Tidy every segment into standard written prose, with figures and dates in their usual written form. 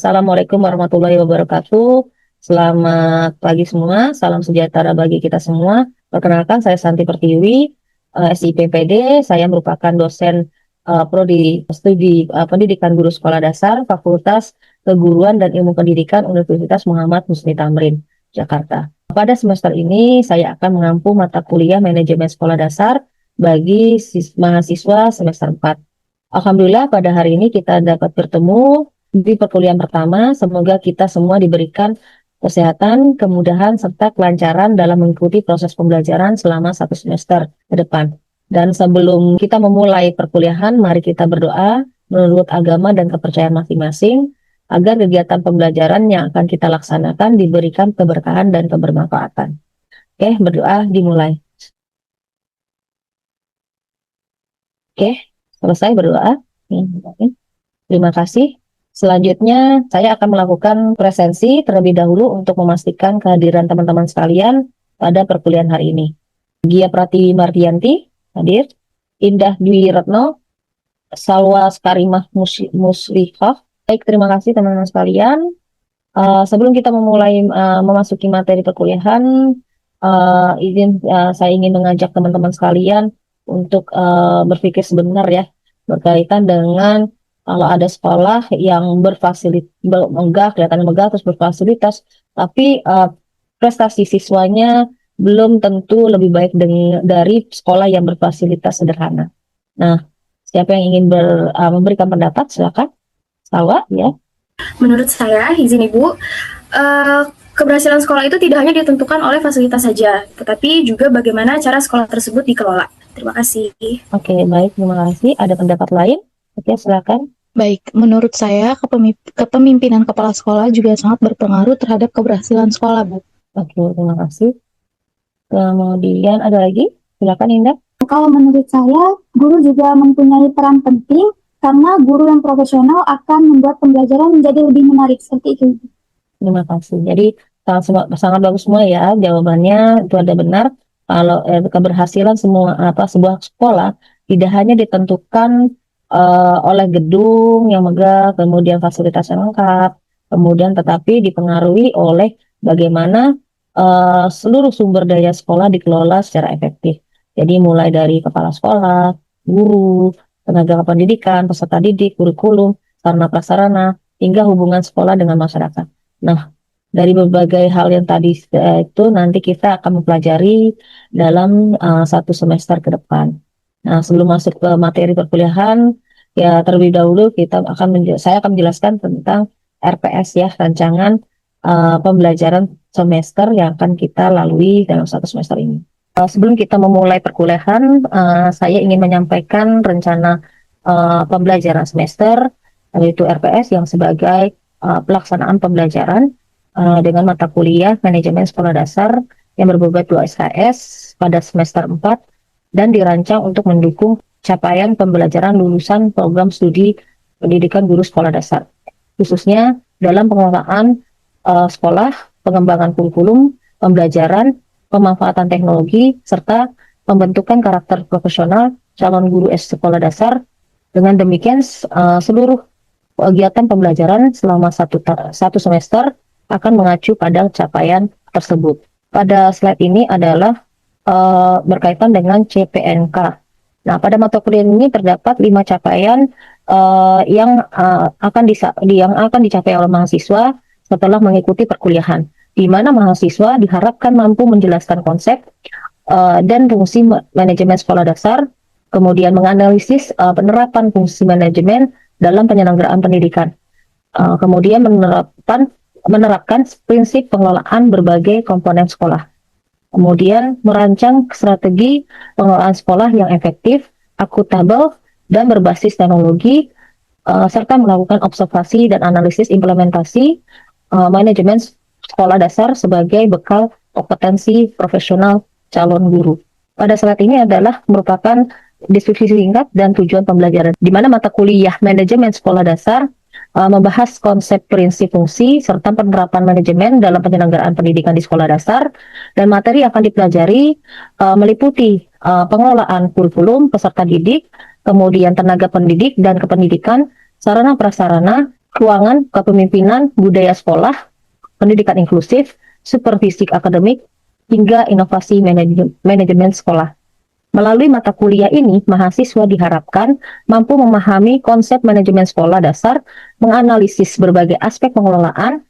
Assalamualaikum warahmatullahi wabarakatuh. Selamat pagi semua, salam sejahtera bagi kita semua. Perkenalkan, saya Santi Pertiwi, SIPPD. Saya merupakan dosen Prodi Studi Pendidikan Guru Sekolah Dasar, Fakultas Keguruan dan Ilmu Pendidikan Universitas Muhammad Husni Tamrin, Jakarta. Pada semester ini, saya akan mengampu mata kuliah Manajemen Sekolah Dasar bagi mahasiswa semester 4. Alhamdulillah pada hari ini kita dapat bertemu di perkuliahan pertama. Semoga kita semua diberikan kesehatan, kemudahan, serta kelancaran dalam mengikuti proses pembelajaran selama 1 semester ke depan. Dan sebelum kita memulai perkuliahan, mari kita berdoa menurut agama dan kepercayaan masing-masing agar kegiatan pembelajaran yang akan kita laksanakan diberikan keberkahan dan kebermanfaatan. Oke, berdoa dimulai. Oke, selesai berdoa. Terima kasih. Selanjutnya, saya akan melakukan presensi terlebih dahulu untuk memastikan kehadiran teman-teman sekalian pada perkuliahan hari ini. Gia Pratiwi Mardianti, hadir. Indah Dwi Retno, Salwa Skarimah Musrifah. Baik, terima kasih teman-teman sekalian. Sebelum kita memulai memasuki materi perkuliahan, saya ingin mengajak teman-teman sekalian untuk berpikir sebentar ya, berkaitan dengan kalau ada sekolah yang kelihatan megah terus berfasilitas, tapi prestasi siswanya belum tentu lebih baik dari sekolah yang berfasilitas sederhana. Nah, siapa yang ingin memberikan pendapat, silakan. Salwa, ya. Menurut saya, izin Ibu, keberhasilan sekolah itu tidak hanya ditentukan oleh fasilitas saja, tetapi juga bagaimana cara sekolah tersebut dikelola. Terima kasih. Oke, baik, terima kasih. Ada pendapat lain? Oke, silakan. Baik, menurut saya kepemimpinan kepala sekolah juga sangat berpengaruh terhadap keberhasilan sekolah, Bu. Oke, terima kasih. Kemudian ada lagi? Silakan, Indah. Kalau menurut saya, guru juga mempunyai peran penting karena guru yang profesional akan membuat pembelajaran menjadi lebih menarik, seperti itu. Terima kasih. Jadi sangat bagus semua ya jawabannya, itu ada benar. Kalau keberhasilan sebuah sekolah tidak hanya ditentukan oleh gedung yang megah, kemudian fasilitas yang lengkap, kemudian tetapi dipengaruhi oleh bagaimana seluruh sumber daya sekolah dikelola secara efektif. Jadi mulai dari kepala sekolah, guru, tenaga pendidikan, peserta didik, kurikulum, sarana prasarana, hingga hubungan sekolah dengan masyarakat. Nah, dari berbagai hal yang tadi itu nanti kita akan mempelajari dalam 1 semester ke depan. Nah, sebelum masuk ke materi perkuliahan, ya terlebih dahulu saya akan menjelaskan tentang RPS ya, rancangan pembelajaran semester yang akan kita lalui dalam 1 semester ini. Sebelum kita memulai perkuliahan, saya ingin menyampaikan rencana pembelajaran semester, yaitu RPS yang sebagai pelaksanaan pembelajaran dengan mata kuliah Manajemen Sekolah Dasar yang berbobot 2 SKS pada semester 4 dan dirancang untuk mendukung capaian pembelajaran lulusan program studi pendidikan guru sekolah dasar, khususnya dalam pengelolaan sekolah, pengembangan kurikulum, pembelajaran, pemanfaatan teknologi, serta pembentukan karakter profesional calon guru sekolah dasar. Dengan demikian, seluruh kegiatan pembelajaran selama satu semester akan mengacu pada capaian tersebut. Pada slide ini adalah berkaitan dengan CPNK. Nah, pada mata kuliah ini terdapat 5 capaian yang akan dicapai oleh mahasiswa setelah mengikuti perkuliahan, di mana mahasiswa diharapkan mampu menjelaskan konsep dan fungsi manajemen sekolah dasar, kemudian menganalisis penerapan fungsi manajemen dalam penyelenggaraan pendidikan, kemudian menerapkan prinsip pengelolaan berbagai komponen sekolah, kemudian merancang strategi pengelolaan sekolah yang efektif, akuntabel, dan berbasis teknologi, serta melakukan observasi dan analisis implementasi manajemen sekolah dasar sebagai bekal kompetensi profesional calon guru. Pada slide ini adalah merupakan deskripsi singkat dan tujuan pembelajaran, di mana mata kuliah Manajemen Sekolah Dasar membahas konsep, prinsip, fungsi, serta penerapan manajemen dalam penyelenggaraan pendidikan di sekolah dasar, dan materi yang akan dipelajari meliputi pengelolaan kurikulum, peserta didik, kemudian tenaga pendidik dan kependidikan, sarana prasarana, keuangan, kepemimpinan, budaya sekolah, pendidikan inklusif, supervisi akademik, hingga inovasi manajemen sekolah. Melalui mata kuliah ini, mahasiswa diharapkan mampu memahami konsep manajemen sekolah dasar, menganalisis berbagai aspek pengelolaan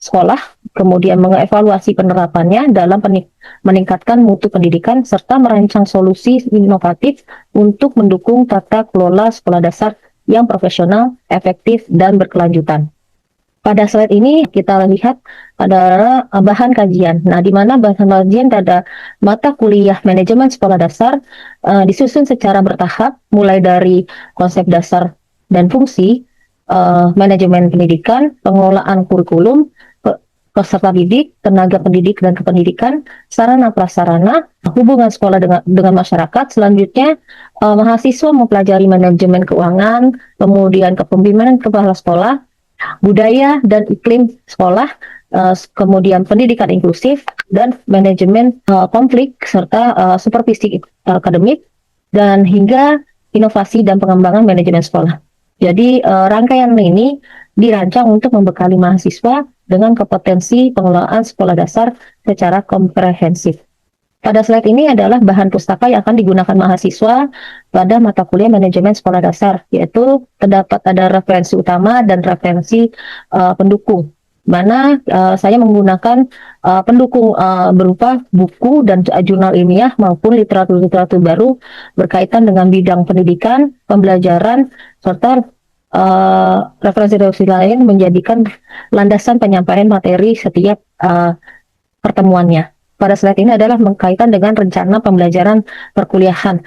sekolah, kemudian mengevaluasi penerapannya dalam meningkatkan mutu pendidikan, serta merancang solusi inovatif untuk mendukung tata kelola sekolah dasar yang profesional, efektif, dan berkelanjutan. Pada slide ini kita lihat pada bahan kajian. Nah, di mana bahan kajian pada mata kuliah manajemen sekolah dasar disusun secara bertahap, mulai dari konsep dasar dan fungsi, manajemen pendidikan, pengelolaan kurikulum, peserta didik, tenaga pendidik dan kependidikan, sarana prasarana, hubungan sekolah dengan masyarakat. Selanjutnya, mahasiswa mempelajari manajemen keuangan, kemudian kepemimpinan kepala sekolah, budaya dan iklim sekolah, kemudian pendidikan inklusif dan manajemen konflik, serta supervisi akademik, dan hingga inovasi dan pengembangan manajemen sekolah. Jadi rangkaian ini dirancang untuk membekali mahasiswa dengan kompetensi pengelolaan sekolah dasar secara komprehensif. Pada slide ini adalah bahan pustaka yang akan digunakan mahasiswa pada mata kuliah manajemen sekolah dasar, yaitu terdapat ada referensi utama dan referensi pendukung. Mana saya menggunakan pendukung berupa buku dan jurnal ilmiah maupun literatur-literatur baru berkaitan dengan bidang pendidikan, pembelajaran, serta referensi-referensi lain menjadikan landasan penyampaian materi setiap pertemuannya. Pada slide ini adalah berkaitan dengan rencana pembelajaran perkuliahan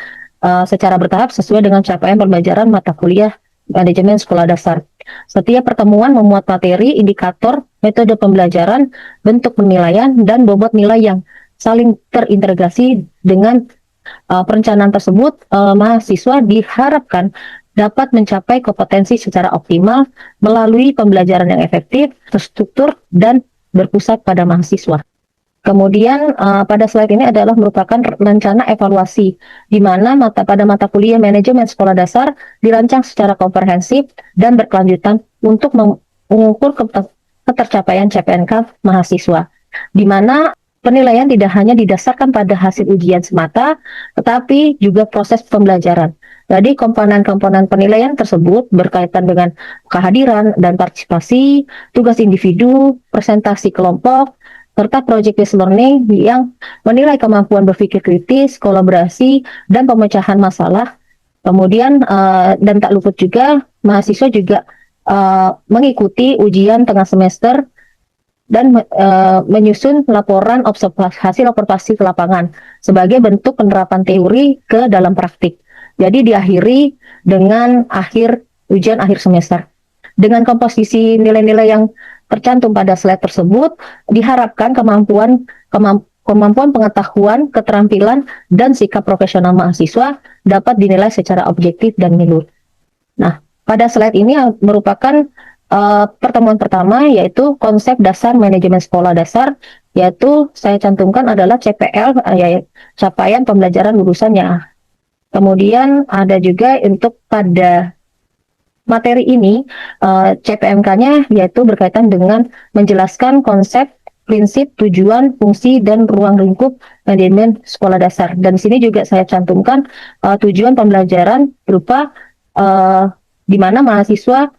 secara bertahap sesuai dengan capaian pembelajaran mata kuliah manajemen sekolah dasar. Setiap pertemuan memuat materi, indikator, metode pembelajaran, bentuk penilaian, dan bobot nilai yang saling terintegrasi. Dengan perencanaan tersebut, mahasiswa diharapkan dapat mencapai kompetensi secara optimal melalui pembelajaran yang efektif, terstruktur, dan berpusat pada mahasiswa. Kemudian pada slide ini adalah merupakan rencana evaluasi, di mana pada mata kuliah manajemen sekolah dasar dirancang secara komprehensif dan berkelanjutan untuk mengukur ketercapaian CPNK mahasiswa, di mana penilaian tidak hanya didasarkan pada hasil ujian semata, tetapi juga proses pembelajaran. Jadi komponen-komponen penilaian tersebut berkaitan dengan kehadiran dan partisipasi, tugas individu, presentasi kelompok, serta project-based learning yang menilai kemampuan berpikir kritis, kolaborasi, dan pemecahan masalah. Kemudian, dan tak luput juga, mahasiswa juga mengikuti ujian tengah semester dan menyusun laporan hasil observasi ke lapangan sebagai bentuk penerapan teori ke dalam praktik. Jadi diakhiri dengan ujian akhir semester. Dengan komposisi nilai-nilai yang tercantum pada slide tersebut, diharapkan kemampuan pengetahuan, keterampilan, dan sikap profesional mahasiswa dapat dinilai secara objektif dan menyeluruh. Nah, pada slide ini merupakan pertemuan pertama, yaitu konsep dasar manajemen sekolah dasar, yaitu saya cantumkan adalah CPL, yaitu capaian pembelajaran lulusannya. Kemudian ada juga untuk pada materi ini, CPMK-nya yaitu berkaitan dengan menjelaskan konsep, prinsip, tujuan, fungsi, dan ruang lingkup manajemen sekolah dasar. Dan di sini juga saya cantumkan tujuan pembelajaran berupa di mana mahasiswa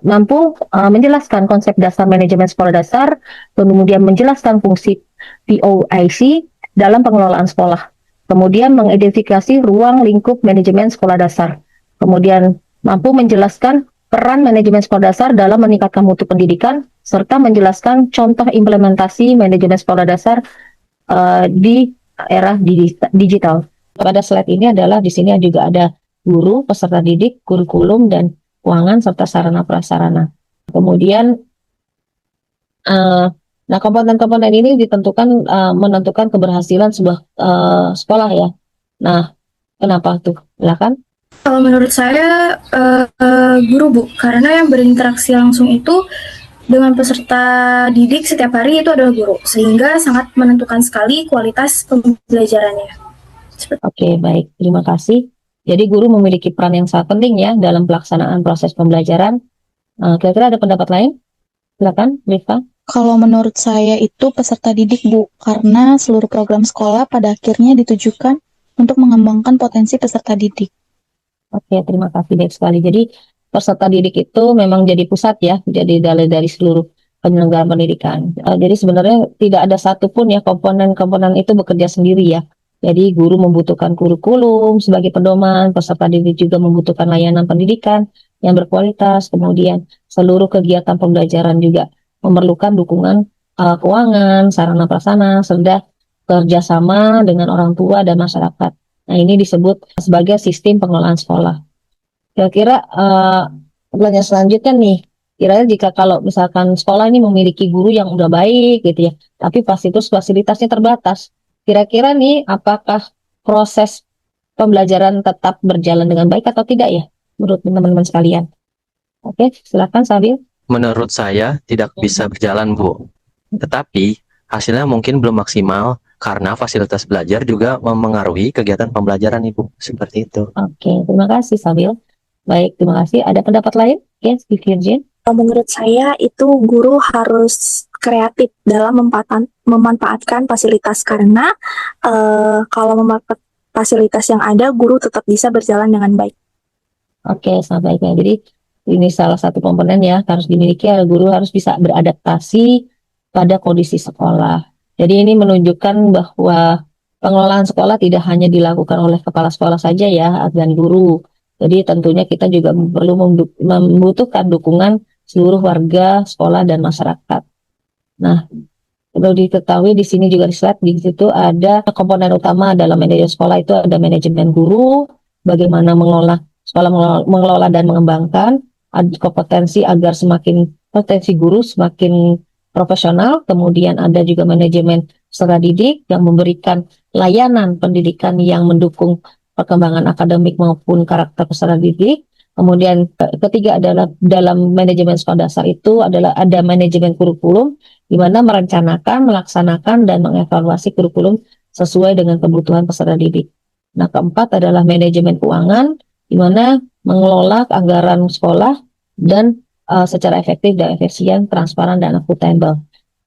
mampu menjelaskan konsep dasar manajemen sekolah dasar, kemudian menjelaskan fungsi POIC dalam pengelolaan sekolah. Kemudian mengidentifikasi ruang lingkup manajemen sekolah dasar. Kemudian mampu menjelaskan peran manajemen sekolah dasar dalam meningkatkan mutu pendidikan, serta menjelaskan contoh implementasi manajemen sekolah dasar di era digital. Pada slide ini adalah di sini juga ada guru, peserta didik, kurikulum, dan keuangan, serta sarana prasarana. Kemudian, nah komponen-komponen ini menentukan keberhasilan sebuah sekolah ya. Nah, kenapa tuh? Silakan. Kalau menurut saya guru, Bu, karena yang berinteraksi langsung itu dengan peserta didik setiap hari itu adalah guru, sehingga sangat menentukan sekali kualitas pembelajarannya. Oke, baik, terima kasih. Jadi guru memiliki peran yang sangat penting ya dalam pelaksanaan proses pembelajaran. Kira-kira ada pendapat lain? Silakan, Rifa. Kalau menurut saya itu peserta didik, Bu, karena seluruh program sekolah pada akhirnya ditujukan untuk mengembangkan potensi peserta didik. Oke, terima kasih baik sekali. Jadi peserta didik itu memang jadi pusat ya, jadi dari seluruh penyelenggaraan pendidikan. Jadi sebenarnya tidak ada satupun ya komponen-komponen itu bekerja sendiri ya. Jadi guru membutuhkan kurikulum sebagai pedoman, peserta didik juga membutuhkan layanan pendidikan yang berkualitas, kemudian seluruh kegiatan pembelajaran juga memerlukan dukungan keuangan, sarana prasarana, serta kerjasama dengan orang tua dan masyarakat. Nah, ini disebut sebagai sistem pengelolaan sekolah. Kira-kira pertanyaan selanjutnya nih, kira-kira jika kalau misalkan sekolah ini memiliki guru yang udah baik gitu ya, tapi fasilitasnya terbatas, kira-kira nih apakah proses pembelajaran tetap berjalan dengan baik atau tidak ya, menurut teman-teman sekalian? Oke, silakan Sabil. Menurut saya tidak bisa berjalan, Bu. Tetapi hasilnya mungkin belum maksimal karena fasilitas belajar juga memengaruhi kegiatan pembelajaran, Ibu. Seperti itu. Oke, terima kasih Sabil. Baik, terima kasih. Ada pendapat lain? Oke, Virgin. Menurut saya itu guru harus kreatif dalam memanfaatkan fasilitas karena kalau memanfaatkan fasilitas yang ada, guru tetap bisa berjalan dengan baik. Oke, sangat baik ya. Jadi ini salah satu komponen ya harus dimiliki, guru harus bisa beradaptasi pada kondisi sekolah. Jadi ini menunjukkan bahwa pengelolaan sekolah tidak hanya dilakukan oleh kepala sekolah saja ya dan guru. Jadi tentunya kita juga perlu membutuhkan dukungan seluruh warga, sekolah dan masyarakat. Nah, perlu diketahui di sini juga di slide di situ ada komponen utama dalam manajemen sekolah itu ada manajemen guru, bagaimana mengelola sekolah, mengelola dan mengembangkan kompetensi agar potensi guru semakin profesional. Kemudian ada juga manajemen peserta didik yang memberikan layanan pendidikan yang mendukung perkembangan akademik maupun karakter peserta didik. Kemudian ketiga adalah dalam manajemen sekolah dasar itu adalah ada manajemen kurikulum, di mana merencanakan, melaksanakan, dan mengevaluasi kurikulum sesuai dengan kebutuhan peserta didik. Nah, keempat adalah manajemen keuangan, di mana mengelola anggaran sekolah dan secara efektif dan efisien, transparan, dan akuntabel.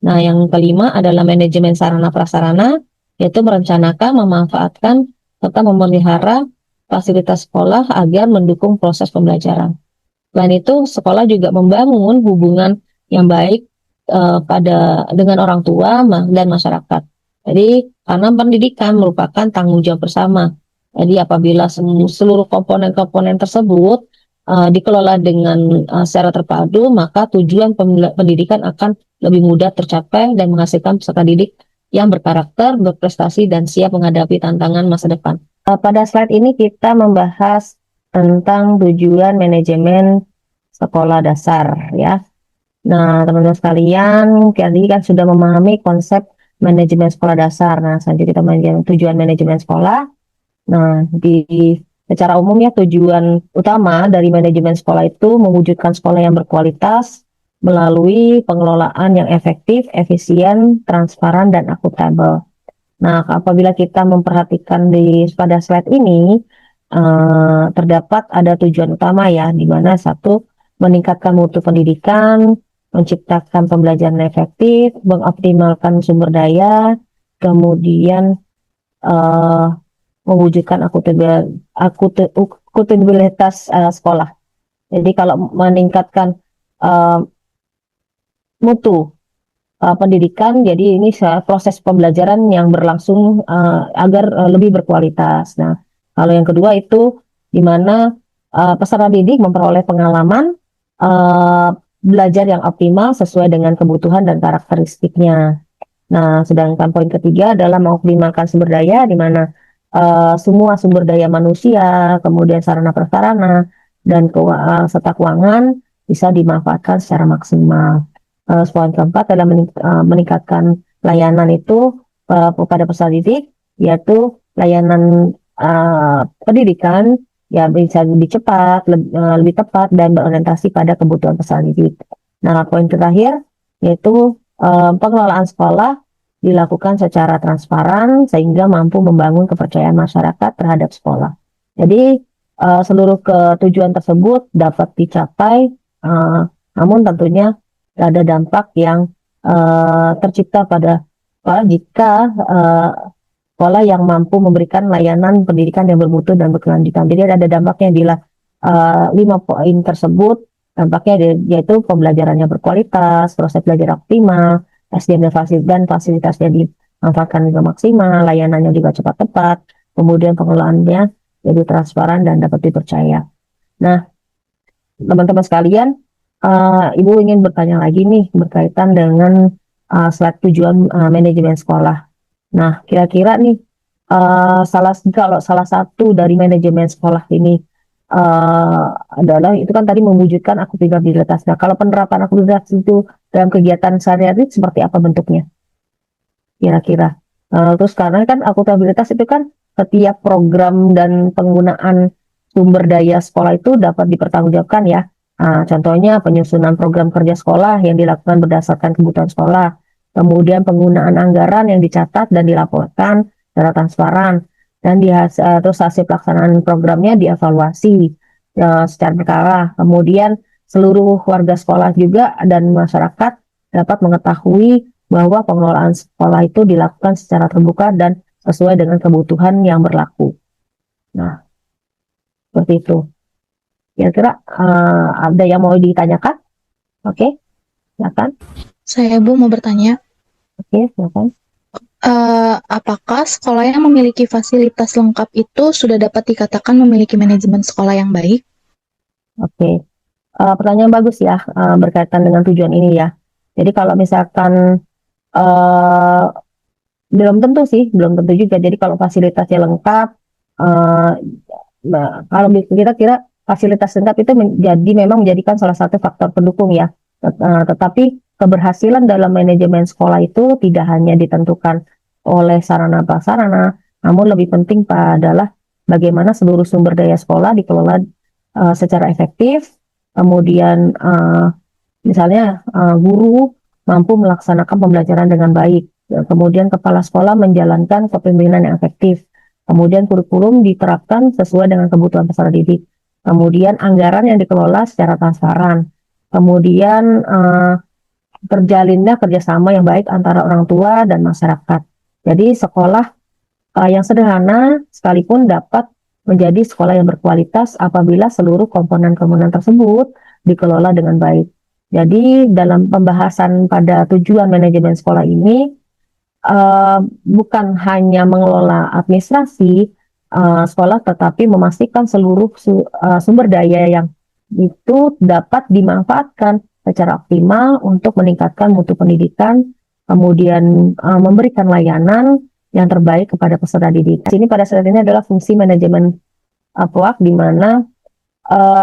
Nah, yang kelima adalah manajemen sarana prasarana, yaitu merencanakan, memanfaatkan, serta memelihara fasilitas sekolah agar mendukung proses pembelajaran. Selain itu, sekolah juga membangun hubungan yang baik dengan orang tua dan masyarakat. Jadi, karena pendidikan merupakan tanggung jawab bersama. Jadi, apabila seluruh komponen-komponen tersebut dikelola dengan secara terpadu, maka tujuan pendidikan akan lebih mudah tercapai dan menghasilkan peserta didik yang berkarakter, berprestasi, dan siap menghadapi tantangan masa depan. Pada slide ini kita membahas tentang tujuan manajemen sekolah dasar ya. Nah, teman-teman sekalian, tadi kan sudah memahami konsep manajemen sekolah dasar. Nah, selanjutnya kita mengenai tujuan manajemen sekolah. Nah, secara umum ya tujuan utama dari manajemen sekolah itu mewujudkan sekolah yang berkualitas melalui pengelolaan yang efektif, efisien, transparan, dan akuntabel. Nah, apabila kita memperhatikan pada slide ini, terdapat ada tujuan utama ya, di mana satu, meningkatkan mutu pendidikan, menciptakan pembelajaran efektif, mengoptimalkan sumber daya, kemudian mewujudkan akuntabilitas sekolah. Jadi kalau meningkatkan mutu pendidikan, jadi ini proses pembelajaran yang berlangsung agar lebih berkualitas. Nah, kalau yang kedua itu di mana peserta didik memperoleh pengalaman belajar yang optimal sesuai dengan kebutuhan dan karakteristiknya. Nah, sedangkan poin ketiga adalah mengoptimalkan sumber daya, di mana semua sumber daya manusia, kemudian sarana prasarana dan serta keuangan bisa dimanfaatkan secara maksimal. Poin keempat adalah meningkatkan layanan itu kepada peserta didik, yaitu layanan pendidikan ya bisa lebih cepat, lebih tepat, dan berorientasi pada kebutuhan peserta didik. Nah, poin terakhir yaitu pengelolaan sekolah dilakukan secara transparan sehingga mampu membangun kepercayaan masyarakat terhadap sekolah. Jadi seluruh tujuan tersebut dapat dicapai Namun tentunya ada dampak yang tercipta pada jika sekolah yang mampu memberikan layanan pendidikan yang bermutu dan berkelanjutan. Jadi ada dampaknya bila 5 poin tersebut, dampaknya yaitu pembelajarannya berkualitas, proses belajar optimal, SDM dan fasilitasnya dimanfaatkan juga maksimal, layanannya juga cepat tepat, kemudian pengelolaannya jadi transparan dan dapat dipercaya. Nah, teman-teman sekalian, Ibu ingin bertanya lagi nih berkaitan dengan slide tujuan manajemen sekolah. Nah, kira-kira nih kalau salah satu dari manajemen sekolah ini adalah itu kan tadi mewujudkan akuntabilitas. Nah, kalau penerapan akuntabilitas itu dalam kegiatan sehari-hari seperti apa bentuknya? Kira-kira. Terus karena kan akuntabilitas itu kan setiap program dan penggunaan sumber daya sekolah itu dapat dipertanggungjawabkan ya. Contohnya penyusunan program kerja sekolah yang dilakukan berdasarkan kebutuhan sekolah. Kemudian penggunaan anggaran yang dicatat dan dilaporkan secara transparan. Dan terus hasil pelaksanaan programnya dievaluasi secara berkala. Kemudian seluruh warga sekolah juga dan masyarakat dapat mengetahui bahwa pengelolaan sekolah itu dilakukan secara terbuka dan sesuai dengan kebutuhan yang berlaku. Nah, seperti itu. Kira-kira ada yang mau ditanyakan? Oke, silakan. Saya Bu mau bertanya, Oke, silakan. apakah sekolah yang memiliki fasilitas lengkap itu sudah dapat dikatakan memiliki manajemen sekolah yang baik? Oke, pertanyaan bagus ya berkaitan dengan tujuan ini ya. Jadi kalau misalkan belum tentu sih, belum tentu juga. Jadi kalau fasilitasnya lengkap, kalau kita kira fasilitas lengkap itu memang menjadikan salah satu faktor pendukung ya. Tetapi keberhasilan dalam manajemen sekolah itu tidak hanya ditentukan oleh sarana prasarana, namun lebih penting adalah bagaimana seluruh sumber daya sekolah dikelola secara efektif. Kemudian misalnya guru mampu melaksanakan pembelajaran dengan baik. Kemudian kepala sekolah menjalankan kepemimpinan yang efektif. Kemudian kurikulum diterapkan sesuai dengan kebutuhan peserta didik. Kemudian anggaran yang dikelola secara transparan. Kemudian terjalinnya kerjasama yang baik antara orang tua dan masyarakat. Jadi sekolah yang sederhana sekalipun dapat menjadi sekolah yang berkualitas apabila seluruh komponen-komponen tersebut dikelola dengan baik. Jadi dalam pembahasan pada tujuan manajemen sekolah ini bukan hanya mengelola administrasi sekolah, tetapi memastikan seluruh sumber daya yang itu dapat dimanfaatkan secara optimal untuk meningkatkan mutu pendidikan, kemudian memberikan layanan yang terbaik kepada peserta didik. Ini pada saat ini adalah fungsi manajemen POAK, di mana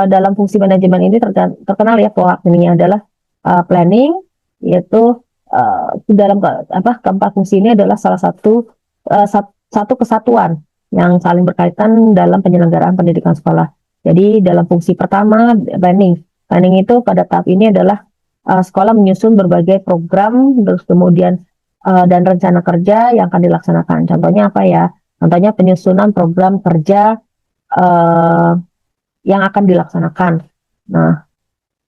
dalam fungsi manajemen ini terkenal ya POAK ini adalah planning, yaitu dalam keempat fungsi ini adalah salah satu kesatuan yang saling berkaitan dalam penyelenggaraan pendidikan sekolah. Jadi dalam fungsi pertama planning itu pada tahap ini adalah sekolah menyusun berbagai program, terus kemudian dan rencana kerja yang akan dilaksanakan. Contohnya apa ya? Contohnya penyusunan program kerja yang akan dilaksanakan. Nah,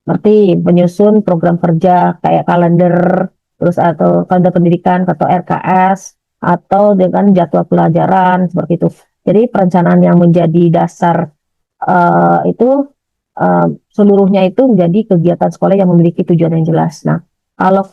seperti menyusun program kerja kayak kalender, terus atau kalender pendidikan atau RKS, atau dengan jadwal pelajaran seperti itu. Jadi perencanaan yang menjadi dasar itu seluruhnya itu menjadi kegiatan sekolah yang memiliki tujuan yang jelas. Nah, kalau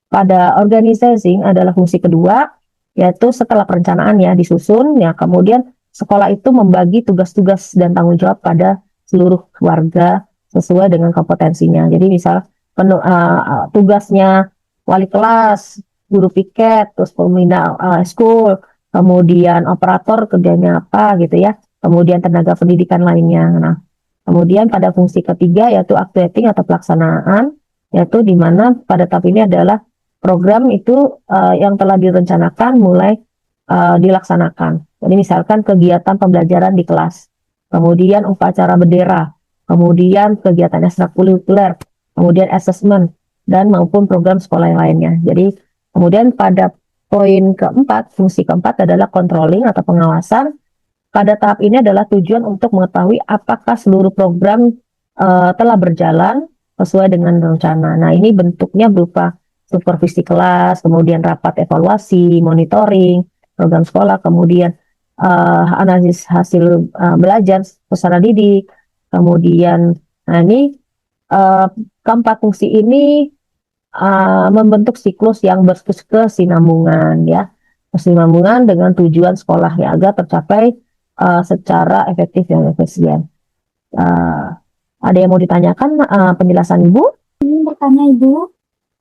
pada organizing adalah fungsi kedua, yaitu setelah perencanaan ya disusun, ya kemudian sekolah itu membagi tugas-tugas dan tanggung jawab pada seluruh warga sesuai dengan kompetensinya. Jadi misal tugasnya wali kelas, guru piket, terus pembina school, kemudian operator kerjanya apa gitu ya, kemudian tenaga pendidikan lainnya. Nah, kemudian pada fungsi ketiga yaitu activating atau pelaksanaan, yaitu di mana pada tahap ini adalah program itu yang telah direncanakan mulai dilaksanakan. Jadi misalkan kegiatan pembelajaran di kelas, kemudian upacara bendera, kemudian kegiatan ekstrakurikuler, kemudian assessment, dan maupun program sekolah yang lainnya. Jadi kemudian pada poin keempat, fungsi keempat adalah controlling atau pengawasan. Pada tahap ini adalah tujuan untuk mengetahui apakah seluruh program telah berjalan, sesuai dengan rencana. Nah, ini bentuknya berupa supervisi kelas, kemudian rapat evaluasi, monitoring program sekolah, kemudian analisis hasil belajar peserta didik, kemudian, nah ini keempat fungsi ini membentuk siklus yang berkesinambungan ya, kesinambungan dengan tujuan sekolah ya agar tercapai secara efektif dan efisien. Ada yang mau ditanyakan penjelasan Ibu? Ingin bertanya Ibu,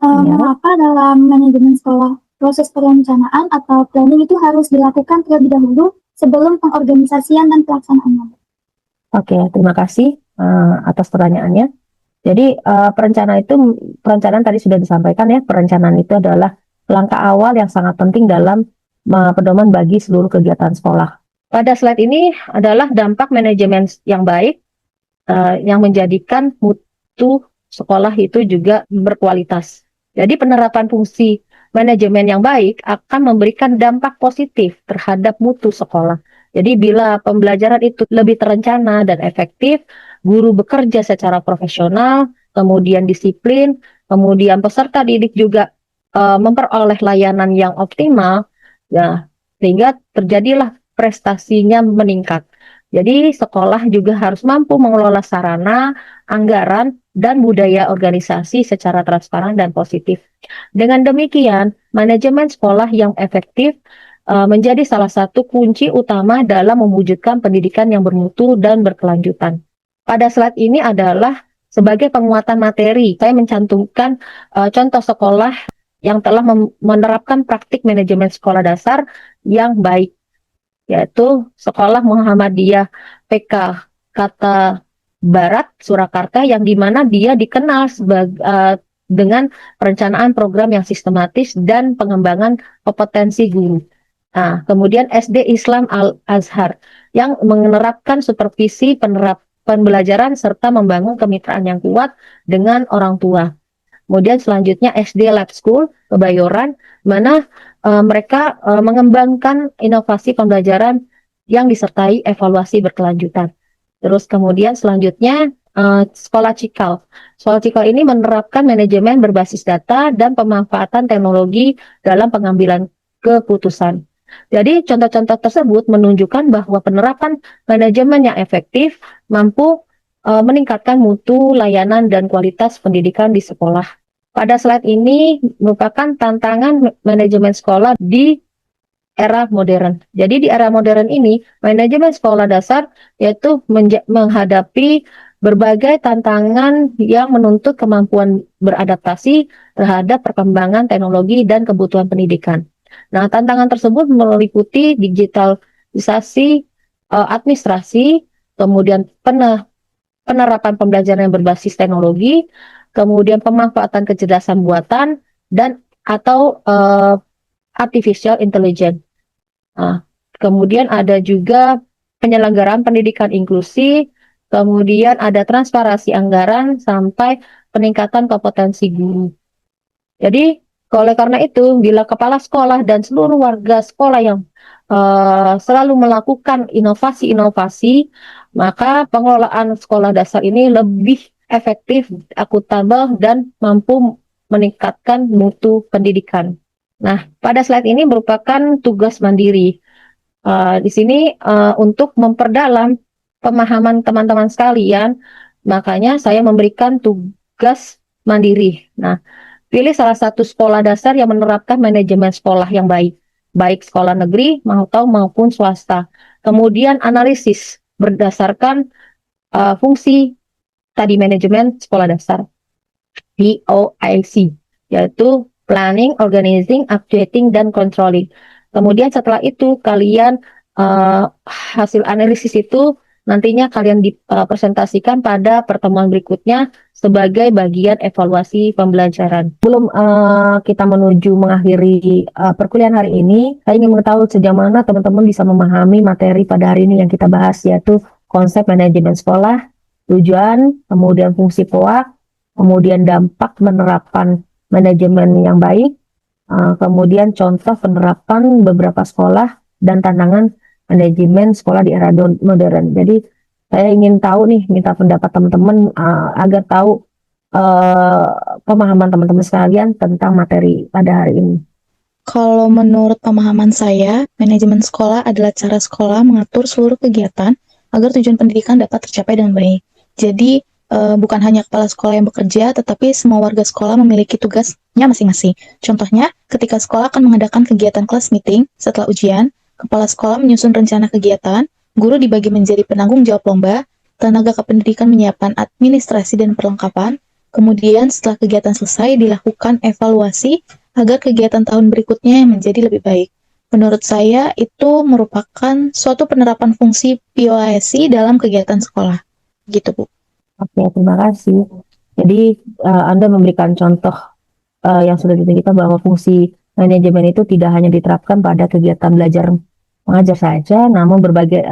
Ya. mengapa dalam manajemen sekolah proses perencanaan atau planning itu harus dilakukan terlebih dahulu sebelum pengorganisasian dan pelaksanaannya? Oke, terima kasih atas pertanyaannya. Jadi perencanaan tadi sudah disampaikan ya, perencanaan itu adalah langkah awal yang sangat penting dalam pedoman bagi seluruh kegiatan sekolah. Pada slide ini adalah dampak manajemen yang baik yang menjadikan mutu sekolah itu juga berkualitas. Jadi penerapan fungsi manajemen yang baik akan memberikan dampak positif terhadap mutu sekolah. Jadi bila pembelajaran itu lebih terencana dan efektif, guru bekerja secara profesional, kemudian disiplin, kemudian peserta didik juga memperoleh layanan yang optimal, ya, sehingga terjadilah prestasinya meningkat. Jadi sekolah juga harus mampu mengelola sarana, anggaran, dan budaya organisasi secara transparan dan positif. Dengan demikian, manajemen sekolah yang efektif menjadi salah satu kunci utama dalam mewujudkan pendidikan yang bermutu dan berkelanjutan. Pada slide ini adalah sebagai penguatan materi, saya mencantumkan contoh sekolah yang telah menerapkan praktik manajemen sekolah dasar yang baik, yaitu Sekolah Muhammadiyah PK Kata Barat Surakarta, yang dimana dia dikenal dengan perencanaan program yang sistematis dan pengembangan kompetensi guru. Nah, kemudian SD Islam Al-Azhar yang menerapkan supervisi pembelajaran serta membangun kemitraan yang kuat dengan orang tua. Kemudian selanjutnya SD Lab School Kebayoran, mana mereka mengembangkan inovasi pembelajaran yang disertai evaluasi berkelanjutan. Terus kemudian selanjutnya Sekolah Cikal. Sekolah Cikal ini menerapkan manajemen berbasis data dan pemanfaatan teknologi dalam pengambilan keputusan. Jadi contoh-contoh tersebut menunjukkan bahwa penerapan manajemen yang efektif mampu meningkatkan mutu, layanan, dan kualitas pendidikan di sekolah. Pada slide ini merupakan tantangan manajemen sekolah di era modern. Jadi di era modern ini, manajemen sekolah dasar yaitu menghadapi berbagai tantangan yang menuntut kemampuan beradaptasi terhadap perkembangan teknologi dan kebutuhan pendidikan. Nah, tantangan tersebut meliputi digitalisasi administrasi, kemudian penerapan pembelajaran yang berbasis teknologi, kemudian pemanfaatan kecerdasan buatan, dan atau artificial intelligence. Nah, kemudian ada juga penyelenggaraan pendidikan inklusi, kemudian ada transparansi anggaran, sampai peningkatan kompetensi guru. Jadi, oleh karena itu, bila kepala sekolah dan seluruh warga sekolah yang selalu melakukan inovasi-inovasi, maka pengelolaan sekolah dasar ini lebih efektif, akuntabel, dan mampu meningkatkan mutu pendidikan. Nah, pada slide ini merupakan tugas mandiri. Di sini untuk memperdalam pemahaman teman-teman sekalian, makanya saya memberikan tugas mandiri. Nah, pilih salah satu sekolah dasar yang menerapkan manajemen sekolah yang baik, baik sekolah negeri maupun swasta. Kemudian analisis berdasarkan fungsi tadi manajemen sekolah dasar, POIC, yaitu planning, organizing, actuating, dan controlling. Kemudian setelah itu kalian hasil analisis itu nantinya kalian dipresentasikan pada pertemuan berikutnya sebagai bagian evaluasi pembelajaran. Sebelum kita menuju mengakhiri perkuliahan hari ini, saya ingin mengetahui sejauh mana teman-teman bisa memahami materi pada hari ini yang kita bahas, yaitu konsep manajemen sekolah, tujuan, kemudian fungsi POA, kemudian dampak penerapan manajemen yang baik, kemudian contoh penerapan beberapa sekolah, dan tantangan manajemen sekolah di era modern. Jadi saya ingin tahu nih, minta pendapat teman-teman agar tahu eh, pemahaman teman-teman sekalian tentang materi pada hari ini? Kalau menurut pemahaman saya, manajemen sekolah adalah cara sekolah mengatur seluruh kegiatan agar tujuan pendidikan dapat tercapai dengan baik. Jadi, bukan hanya kepala sekolah yang bekerja, tetapi semua warga sekolah memiliki tugasnya masing-masing. Contohnya, ketika sekolah akan mengadakan kegiatan kelas meeting setelah ujian, kepala sekolah menyusun rencana kegiatan, guru dibagi menjadi penanggung jawab lomba, tenaga kependidikan menyiapkan administrasi dan perlengkapan, kemudian setelah kegiatan selesai dilakukan evaluasi agar kegiatan tahun berikutnya menjadi lebih baik. Menurut saya, itu merupakan suatu penerapan fungsi POASI dalam kegiatan sekolah. Gitu, Bu. Oke, terima kasih. Jadi Anda memberikan contoh yang sudah ditunjukkan bahwa fungsi manajemen itu tidak hanya diterapkan pada kegiatan belajar mengajar saja, namun berbagai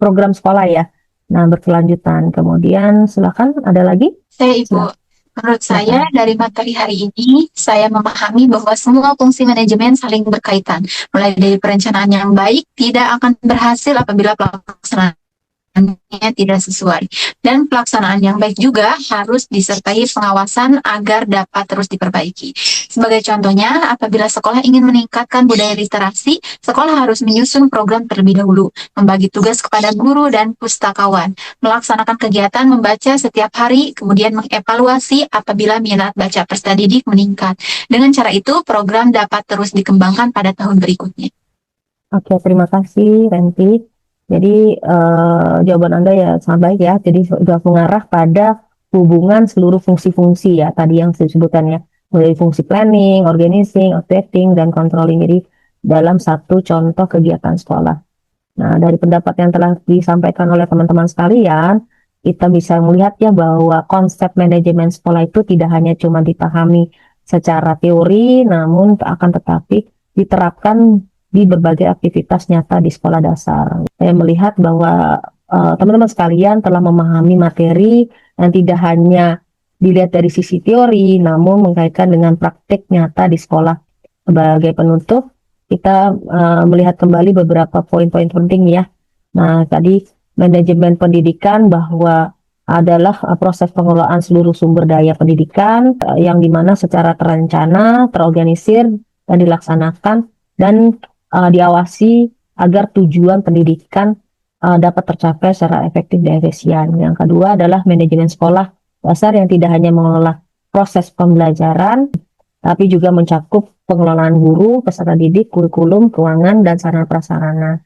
program sekolah ya. Nah, berkelanjutan. Kemudian silakan ada lagi? Saya Ibu. Menurut saya, dari materi hari ini, saya memahami bahwa semua fungsi manajemen saling berkaitan. Mulai dari perencanaan yang baik, tidak akan berhasil apabila pelaksanaannya tidak sesuai. Dan pelaksanaan yang baik juga harus disertai pengawasan agar dapat terus diperbaiki. Sebagai contohnya, apabila sekolah ingin meningkatkan budaya literasi, sekolah harus menyusun program terlebih dahulu, membagi tugas kepada guru dan pustakawan, melaksanakan kegiatan membaca setiap hari, kemudian mengevaluasi apabila minat baca peserta didik meningkat. Dengan cara itu, program dapat terus dikembangkan pada tahun berikutnya. Oke, terima kasih Renti. Jadi jawaban Anda ya sangat baik ya. Jadi sudah mengarah pada hubungan seluruh fungsi-fungsi ya tadi yang disebutkan ya. Mulai fungsi planning, organizing, updating, dan controlling. Jadi dalam satu contoh kegiatan sekolah. Nah, dari pendapat yang telah disampaikan oleh teman-teman sekalian, kita bisa melihat ya bahwa konsep manajemen sekolah itu tidak hanya cuma dipahami secara teori, namun akan tetapi diterapkan di berbagai aktivitas nyata di sekolah dasar. Saya melihat bahwa teman-teman sekalian telah memahami materi yang tidak hanya dilihat dari sisi teori, namun mengkaitkan dengan praktik nyata di sekolah. Sebagai penutup, kita melihat kembali beberapa poin-poin penting ya. Nah, tadi manajemen pendidikan bahwa adalah proses pengelolaan seluruh sumber daya pendidikan yang dimana secara terencana, terorganisir, dan dilaksanakan dan diawasi agar tujuan pendidikan dapat tercapai secara efektif dan efisien. Yang kedua adalah manajemen sekolah dasar yang tidak hanya mengelola proses pembelajaran, tapi juga mencakup pengelolaan guru, peserta didik, kurikulum, keuangan, dan sarana prasarana.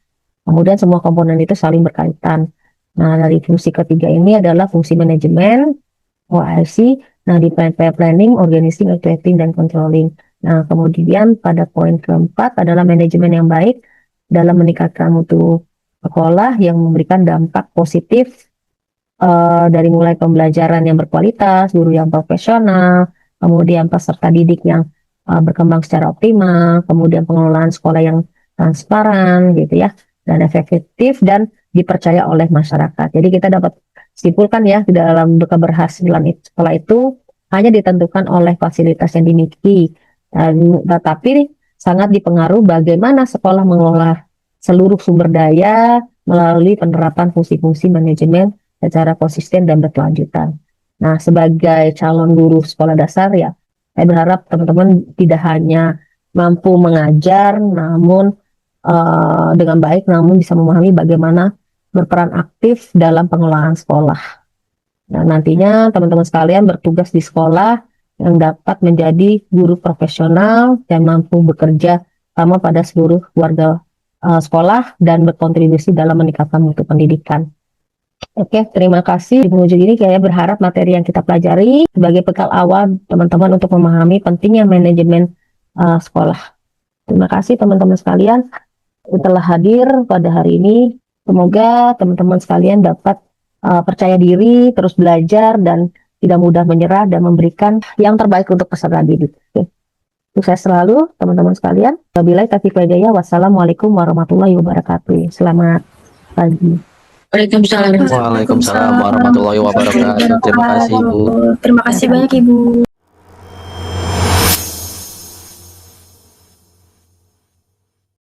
Kemudian semua komponen itu saling berkaitan. Nah, dari fungsi ketiga ini adalah fungsi manajemen, OIC, nah di planning, organizing, updating, dan controlling. Nah, kemudian pada poin keempat adalah manajemen yang baik dalam meningkatkan mutu sekolah yang memberikan dampak positif dari mulai pembelajaran yang berkualitas, guru yang profesional, kemudian peserta didik yang berkembang secara optimal, kemudian pengelolaan sekolah yang transparan gitu ya, dan efektif dan dipercaya oleh masyarakat. Jadi kita dapat simpulkan ya di dalam keberhasilan sekolah itu hanya ditentukan oleh fasilitas yang dimiliki, tetapi sangat dipengaruhi bagaimana sekolah mengelola seluruh sumber daya melalui penerapan fungsi-fungsi manajemen secara konsisten dan berkelanjutan. Nah, sebagai calon guru sekolah dasar ya, saya berharap teman-teman tidak hanya mampu mengajar, namun dengan baik, namun bisa memahami bagaimana berperan aktif dalam pengelolaan sekolah. Nah, nantinya teman-teman sekalian bertugas di sekolah yang dapat menjadi guru profesional dan mampu bekerja sama pada seluruh warga sekolah dan berkontribusi dalam meningkatkan mutu pendidikan. Oke, terima kasih. Di penghujung ini saya berharap materi yang kita pelajari sebagai bekal awal teman-teman untuk memahami pentingnya manajemen sekolah. Terima kasih teman-teman sekalian telah hadir pada hari ini. Semoga teman-teman sekalian dapat percaya diri, terus belajar, dan tidak mudah menyerah dan memberikan yang terbaik untuk peserta didik. Sukses selalu teman-teman sekalian. Wabillahi taufiq wal hidayah. Wassalamualaikum warahmatullahi wabarakatuh. Selamat pagi. Waalaikumsalam. Waalaikumsalam warahmatullahi wabarakatuh. Terima kasih, Bu. Terima kasih banyak Ibu.